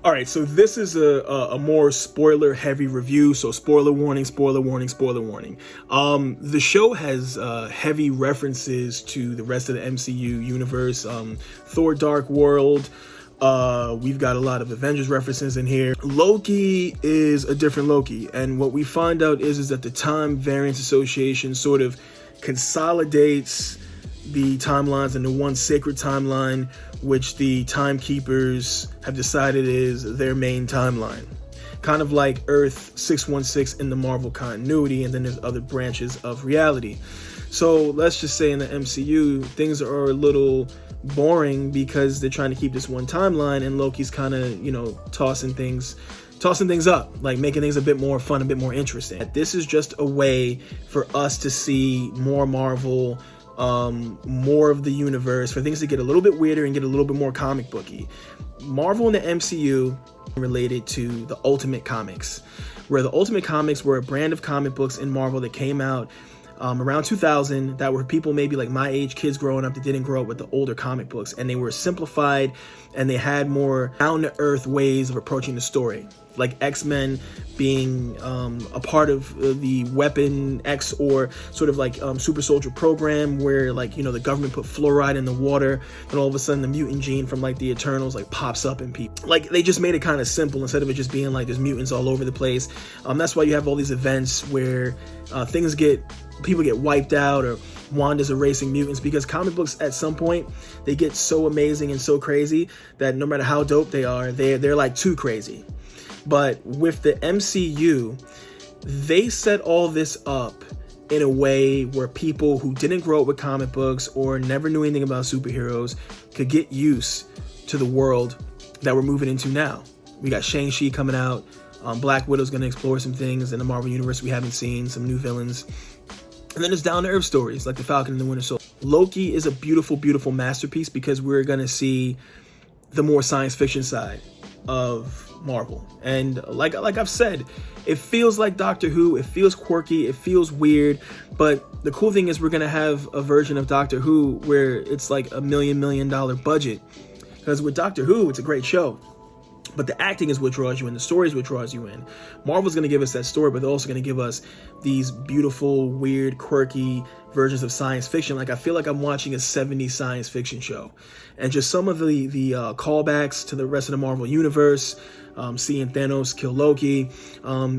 All right, so this is a more spoiler heavy review, so spoiler warning, spoiler warning, spoiler warning. The show has heavy references to the rest of the MCU universe. Thor Dark World, we've got a lot of Avengers references in here. Loki is a different Loki, and what we find out is that the Time Variance Association sort of consolidates the timelines into one sacred timeline, which the Timekeepers have decided is their main timeline. Kind of like Earth 616 in the Marvel continuity, and then there's other branches of reality. So let's just say in the MCU, things are a little boring because they're trying to keep this one timeline, and Loki's kind of, tossing things up, like making things a bit more fun, a bit more interesting. This is just a way for us to see more Marvel, more of the universe, for things to get a little bit weirder and get a little bit more comic booky. Marvel and the MCU related to the Ultimate Comics, where the Ultimate Comics were a brand of comic books in Marvel that came out around 2000 that were people maybe like my age, kids growing up that didn't grow up with the older comic books, and they were simplified and they had more down-to-earth ways of approaching the story, like X-Men being a part of the Weapon X, or sort of like Super Soldier program, where the government put fluoride in the water, and all of a sudden the mutant gene from the Eternals pops up in people. They just made it kind of simple instead of it just being there's mutants all over the place. That's why you have all these events where people get wiped out, or Wanda's erasing mutants, because comic books at some point they get so amazing and so crazy that no matter how dope they are, they're too crazy. But with the MCU, they set all this up in a way where people who didn't grow up with comic books or never knew anything about superheroes could get used to the world that we're moving into now. We got Shang-Chi coming out. Black Widow's going to explore some things in the Marvel Universe we haven't seen, some new villains. And then there's down-to-earth stories like The Falcon and the Winter Soldier. Loki is a beautiful, beautiful masterpiece because we're going to see the more science fiction side of Marvel. And like I've said, it feels like Doctor Who. It feels quirky. It feels weird. But the cool thing is we're going to have a version of Doctor Who where it's like $1 million budget. Because with Doctor Who, it's a great show, but the acting is what draws you in. The story is what draws you in. Marvel's going to give us that story, but they're also going to give us these beautiful, weird, quirky versions of science fiction. I feel like I'm watching a 70s science fiction show. And just some of the callbacks to the rest of the Marvel Universe, seeing Thanos kill Loki,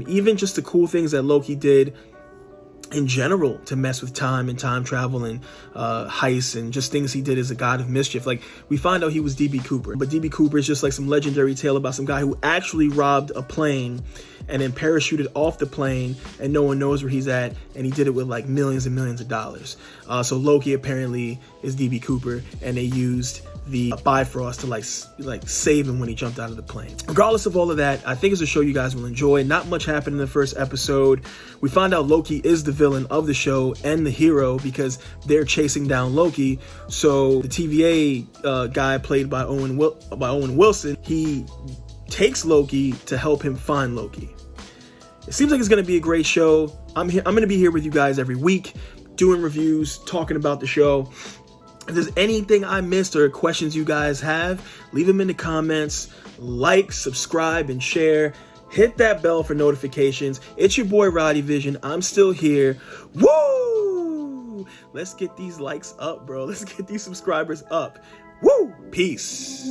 even just the cool things that Loki did in general to mess with time and time travel and heists and just things he did as a god of mischief. We find out he was D.B. Cooper, but D.B. Cooper is just some legendary tale about some guy who actually robbed a plane and then parachuted off the plane and no one knows where he's at, and he did it with millions and millions of dollars. So Loki apparently is D.B. Cooper, and they used the Bifrost to save him when he jumped out of the plane. Regardless of all of that, I think it's a show you guys will enjoy. Not much happened in the first episode. We find out Loki is the villain of the show and the hero because they're chasing down Loki. So the TVA guy played by Owen Wilson, he takes Loki to help him find Loki. It seems like it's going to be a great show. I'm going to be here with you guys every week, doing reviews, talking about the show. If there's anything I missed or questions you guys have, leave them in the comments. Like, subscribe, and share. Hit that bell for notifications. It's your boy Roddy Vision. I'm still here. Woo! Let's get these likes up, bro. Let's get these subscribers up. Woo! Peace.